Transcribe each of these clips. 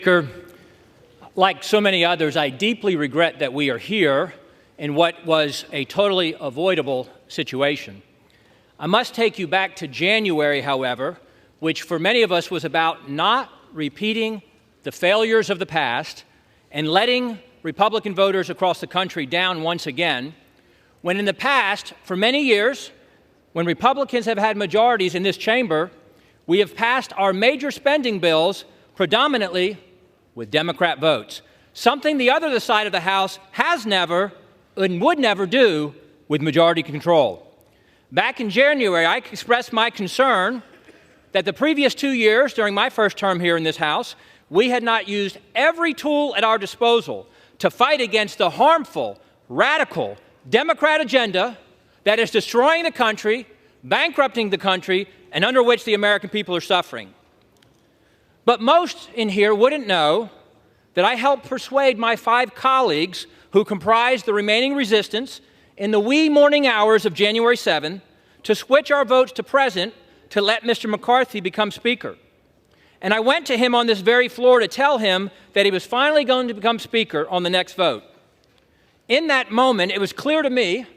Speaker, like so many others, I deeply regret that we are here in what was a totally avoidable situation. I must take you back to January, however, which for many of us was about not repeating the failures of the past and letting Republican voters across the country down once again, when in the past, for many years, when Republicans have had majorities in this chamber, we have passed our major spending bills predominantly with Democrat votes, something the other side of the House has never and would never do with majority control. Back in January, I expressed my concern that the previous 2 years, during my first term here in this House, we had not used every tool at our disposal to fight against the harmful, radical Democrat agenda that is destroying the country, bankrupting the country, and under which the American people are suffering. But most in here wouldn't know that I helped persuade my 5 colleagues who comprised the remaining resistance in the wee morning hours of January 7 to switch our votes to present to let Mr. McCarthy become Speaker. And I went to him on this very floor to tell him that he was finally going to become Speaker on the next vote. In that moment, it was clear to me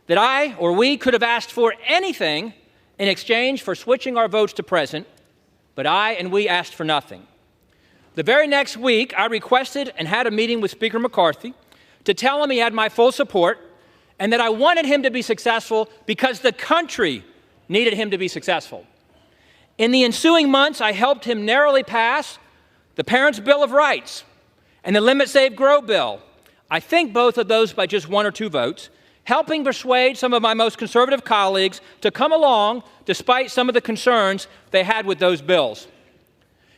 that I or we could have asked for anything in exchange for switching our votes to present, but I and we asked for nothing. The very next week, I requested and had a meeting with Speaker McCarthy to tell him he had my full support and that I wanted him to be successful because the country needed him to be successful. In the ensuing months, I helped him narrowly pass the Parents' Bill of Rights and the Limit, Save, Grow bill. I think both of those by just 1 or 2 votes, helping persuade some of my most conservative colleagues to come along despite some of the concerns they had with those bills.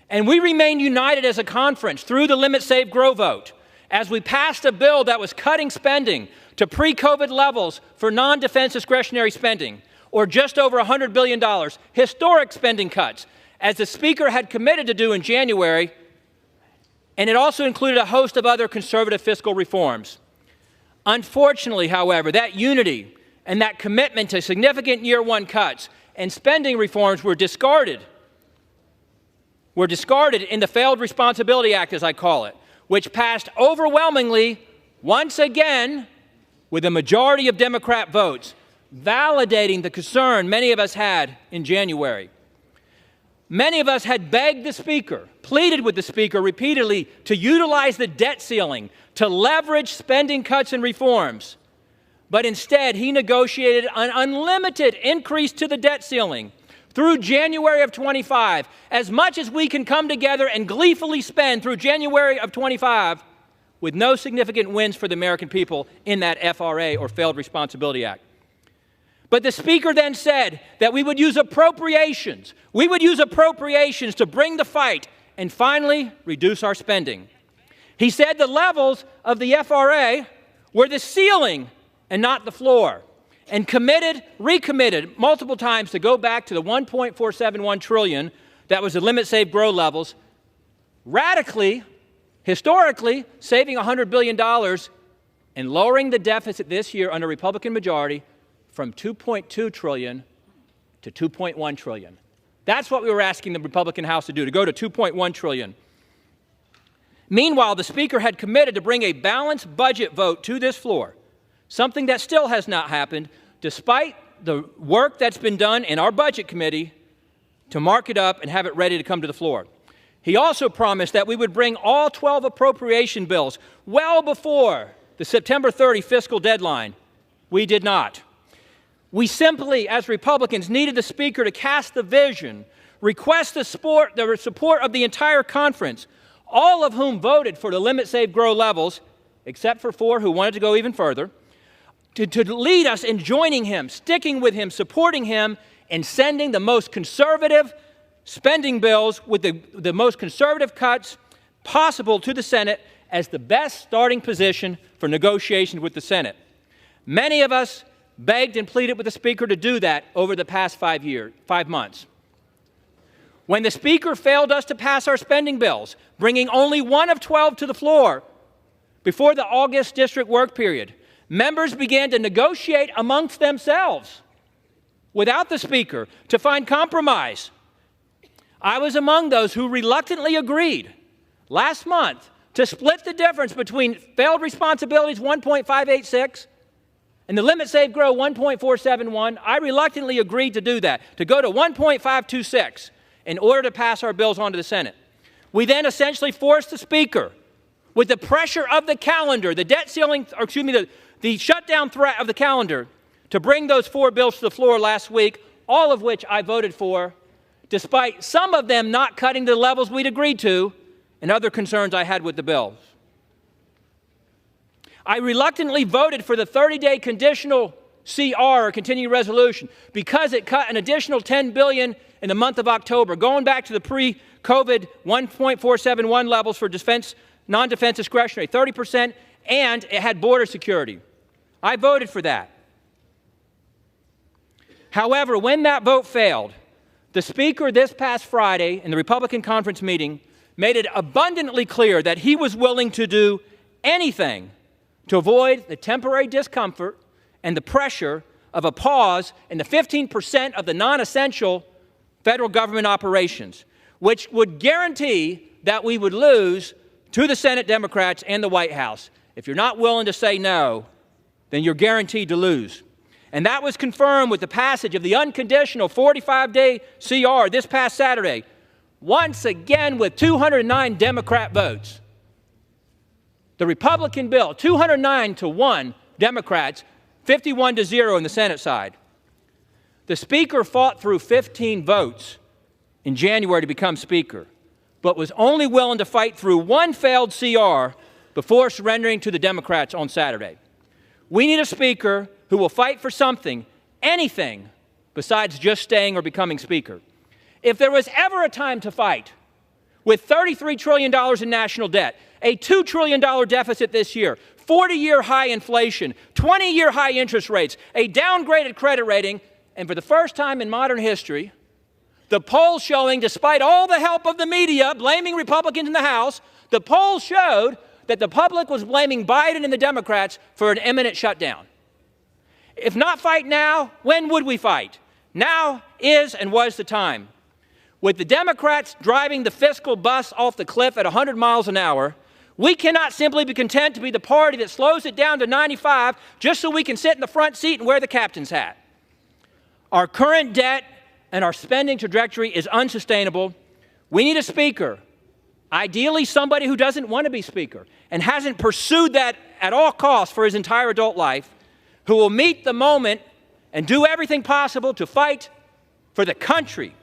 And we remained united as a conference through the Limit, Save, Grow vote as we passed a bill that was cutting spending to pre-COVID levels for non-defense discretionary spending, or just over $100 billion, historic spending cuts, as the Speaker had committed to do in January, and it also included a host of other conservative fiscal reforms. Unfortunately, however, that unity and that commitment to significant year 1 cuts and spending reforms were discarded in the Failed Responsibility Act, as I call it, which passed overwhelmingly, once again, with a majority of Democrat votes, validating the concern many of us had in January. Many of us had begged the Speaker, pleaded with the Speaker repeatedly to utilize the debt ceiling to leverage spending cuts and reforms. But instead, he negotiated an unlimited increase to the debt ceiling through January of 25, as much as we can come together and gleefully spend through January of 25 with no significant wins for the American people in that FRA, or Failed Responsibility Act. But the Speaker then said that we would use appropriations. We would use appropriations to bring the fight and finally reduce our spending. He said the levels of the FRA were the ceiling and not the floor, and recommitted multiple times to go back to the $1.471 trillion that was the Limit, Save, Grow levels, radically, historically, saving $100 billion and lowering the deficit this year under Republican majority from $2.2 trillion to $2.1 trillion. That's what we were asking the Republican House to do, to go to $2.1 trillion. Meanwhile, the Speaker had committed to bring a balanced budget vote to this floor, something that still has not happened, despite the work that's been done in our Budget Committee to mark it up and have it ready to come to the floor. He also promised that we would bring all 12 appropriation bills well before the September 30 fiscal deadline. We did not. We simply, as Republicans, needed the Speaker to cast the vision, request the support of the entire conference, all of whom voted for the Limit, Save, Grow levels, except for 4 who wanted to go even further, to lead us in joining him, sticking with him, supporting him, and sending the most conservative spending bills with the most conservative cuts possible to the Senate as the best starting position for negotiations with the Senate. Many of us begged and pleaded with the Speaker to do that over the past 5 months. When the Speaker failed us to pass our spending bills, bringing only 1 of 12 to the floor before the August district work period, members began to negotiate amongst themselves without the Speaker to find compromise. I was among those who reluctantly agreed last month to split the difference between failed responsibilities 1.586 and the limit save grow 1.471, I reluctantly agreed to do that, to go to 1.526 in order to pass our bills on to the Senate. We then essentially forced the Speaker, with the pressure of the calendar, the debt ceiling, or excuse me, the shutdown threat of the calendar, to bring those 4 bills to the floor last week, all of which I voted for, despite some of them not cutting to the levels we'd agreed to and other concerns I had with the bills. I reluctantly voted for the 30-day conditional CR, or continuing resolution, because it cut an additional $10 billion in the month of October, going back to the pre-COVID 1.471 levels for defense, non-defense discretionary, 30%, and it had border security. I voted for that. However, when that vote failed, the Speaker this past Friday in the Republican conference meeting made it abundantly clear that he was willing to do anything to avoid the temporary discomfort and the pressure of a pause in the 15% of the non-essential federal government operations, which would guarantee that we would lose to the Senate Democrats and the White House. If you're not willing to say no, then you're guaranteed to lose. And that was confirmed with the passage of the unconditional 45-day CR this past Saturday, once again with 209 Democrat votes. The Republican bill, 209-1 Democrats, 51-0 in the Senate side. The Speaker fought through 15 votes in January to become Speaker, but was only willing to fight through one failed CR before surrendering to the Democrats on Saturday. We need a Speaker who will fight for something, anything, besides just staying or becoming Speaker. If there was ever a time to fight, with $33 trillion in national debt, a $2 trillion deficit this year, 40-year high inflation, 20-year high interest rates, a downgraded credit rating, and for the first time in modern history, the polls showing, despite all the help of the media blaming Republicans in the House, the polls showed that the public was blaming Biden and the Democrats for an imminent shutdown. If not fight now, when would we fight? Now is and was the time. With the Democrats driving the fiscal bus off the cliff at 100 miles an hour, we cannot simply be content to be the party that slows it down to 95 just so we can sit in the front seat and wear the captain's hat. Our current debt and our spending trajectory is unsustainable. We need a Speaker, ideally somebody who doesn't want to be Speaker and hasn't pursued that at all costs for his entire adult life, who will meet the moment and do everything possible to fight for the country.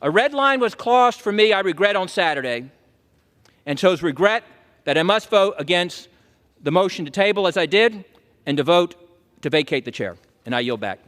A red line was crossed for me, I regret, on Saturday, and chose regret that I must vote against the motion to table as I did and to vote to vacate the chair. And I yield back.